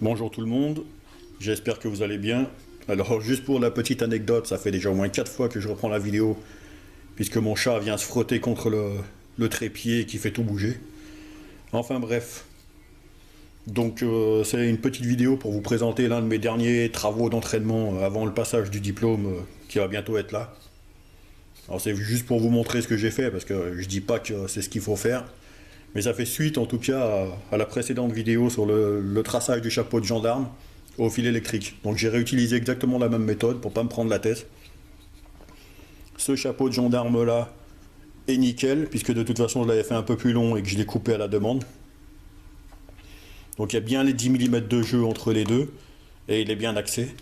Bonjour tout le monde, j'espère que vous allez bien. Alors juste pour la petite anecdote, ça fait déjà au moins 4 fois que je reprends la vidéo puisque mon chat vient se frotter contre le trépied qui fait tout bouger. Enfin bref, donc c'est une petite vidéo pour vous présenter l'un de mes derniers travaux d'entraînement avant le passage du diplôme qui va bientôt être là. Alors c'est juste pour vous montrer ce que j'ai fait parce que je dis pas que c'est ce qu'il faut faire. Mais ça fait suite en tout cas à la précédente vidéo sur le traçage du chapeau de gendarme au fil électrique. Donc j'ai réutilisé exactement la même méthode pour pas me prendre la tête. Ce chapeau de gendarme là est nickel puisque de toute façon je l'avais fait un peu plus long et que je l'ai coupé à la demande. Donc il y a bien les 10 mm de jeu entre les deux et il est bien axé.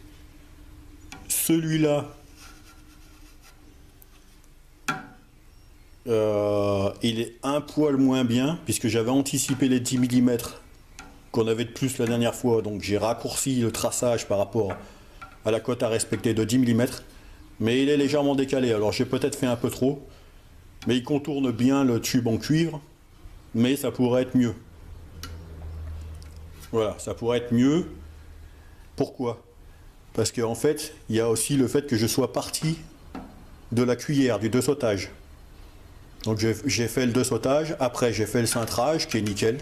Celui-là, il est un poil moins bien puisque j'avais anticipé les 10 mm qu'on avait de plus la dernière fois, donc j'ai raccourci le traçage par rapport à la cote à respecter de 10 mm, mais il est légèrement décalé. Alors j'ai peut-être fait un peu trop, mais il contourne bien le tube en cuivre, mais ça pourrait être mieux. Voilà, ça pourrait être mieux. Pourquoi? Parce qu'en fait, il y a aussi le fait que je sois parti de la cuillère, du dessautage. Donc j'ai fait le dessautage, après j'ai fait le cintrage qui est nickel,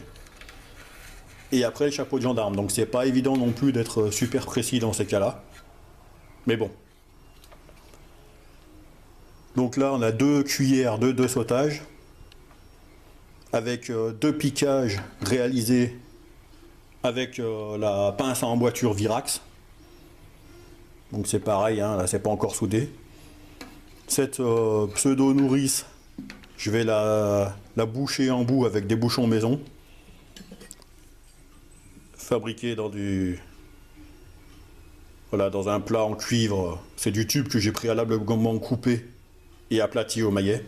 et après le chapeau de gendarme. Donc c'est pas évident non plus d'être super précis dans ces cas-là. Mais bon. Donc là on a 2 cuillères de dessautage, avec 2 piquages réalisés avec la pince à emboîture Virax. Donc c'est pareil, hein, là c'est pas encore soudé. Cette pseudo nourrice, je vais la boucher en bout avec des bouchons maison, fabriqués dans dans un plat en cuivre. C'est du tube que j'ai préalablement coupé et aplati au maillet.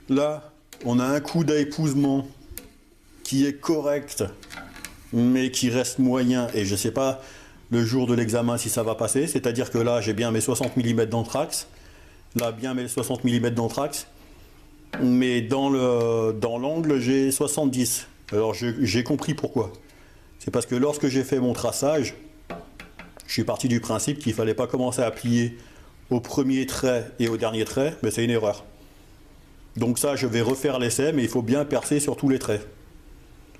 Là, on a un coup d'épousement qui est correct, mais qui reste moyen, et je sais pas le jour de l'examen si ça va passer. C'est-à-dire que là, j'ai bien mes 60 mm d'anthrax. Là, bien mes 60 mm d'anthrax, mais dans l'angle, j'ai 70. Alors, j'ai compris pourquoi. C'est parce que lorsque j'ai fait mon traçage, je suis parti du principe qu'il ne fallait pas commencer à plier au premier trait et au dernier trait, mais c'est une erreur. Donc ça, je vais refaire l'essai, mais il faut bien percer sur tous les traits.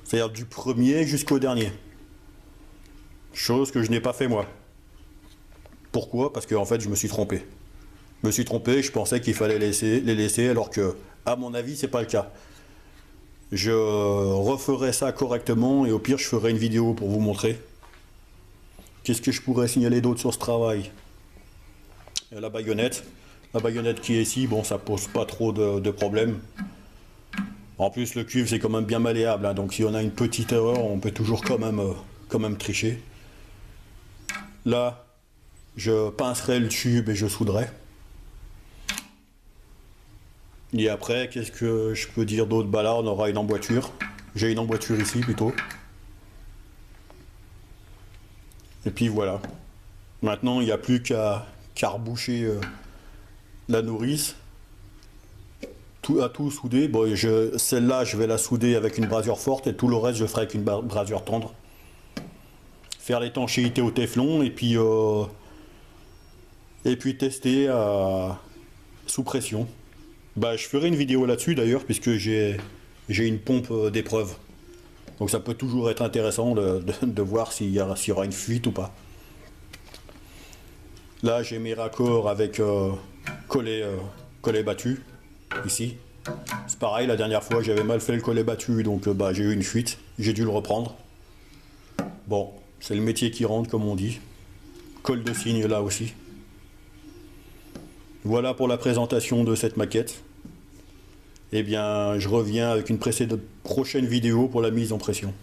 C'est-à-dire du premier jusqu'au dernier. Chose que je n'ai pas fait moi. Pourquoi? Parce qu'en fait, je me suis trompé. Je pensais qu'il fallait les laisser, alors que, à mon avis, c'est pas le cas. Je referai ça correctement et au pire, je ferai une vidéo pour vous montrer. Qu'est-ce que je pourrais signaler d'autre sur ce travail? La baïonnette. La baïonnette qui est ici, bon, ça pose pas trop de problèmes. En plus, le cuivre, c'est quand même bien malléable, hein, donc si on a une petite erreur, on peut toujours quand même tricher. Là, je pincerai le tube et je souderai. Et après, qu'est-ce que je peux dire d'autre? Bah là, on aura une emboîture. J'ai une emboîture ici plutôt. Et puis voilà. Maintenant, il n'y a plus qu'à reboucher la nourrice. À tout souder. Bon, celle-là, je vais la souder avec une brasure forte et tout le reste, je ferai avec une brasure tendre. Faire l'étanchéité au téflon et puis tester sous pression. Bah, je ferai une vidéo là-dessus d'ailleurs, puisque j'ai une pompe d'épreuve. Donc ça peut toujours être intéressant de voir s'il y aura une fuite ou pas. Là, j'ai mes raccords avec collet battu, ici. C'est pareil, la dernière fois, j'avais mal fait le collet battu, donc j'ai eu une fuite. J'ai dû le reprendre. Bon, c'est le métier qui rentre, comme on dit. Colle de cygne là aussi. Voilà pour la présentation de cette maquette. Eh bien, je reviens avec une prochaine vidéo pour la mise en pression.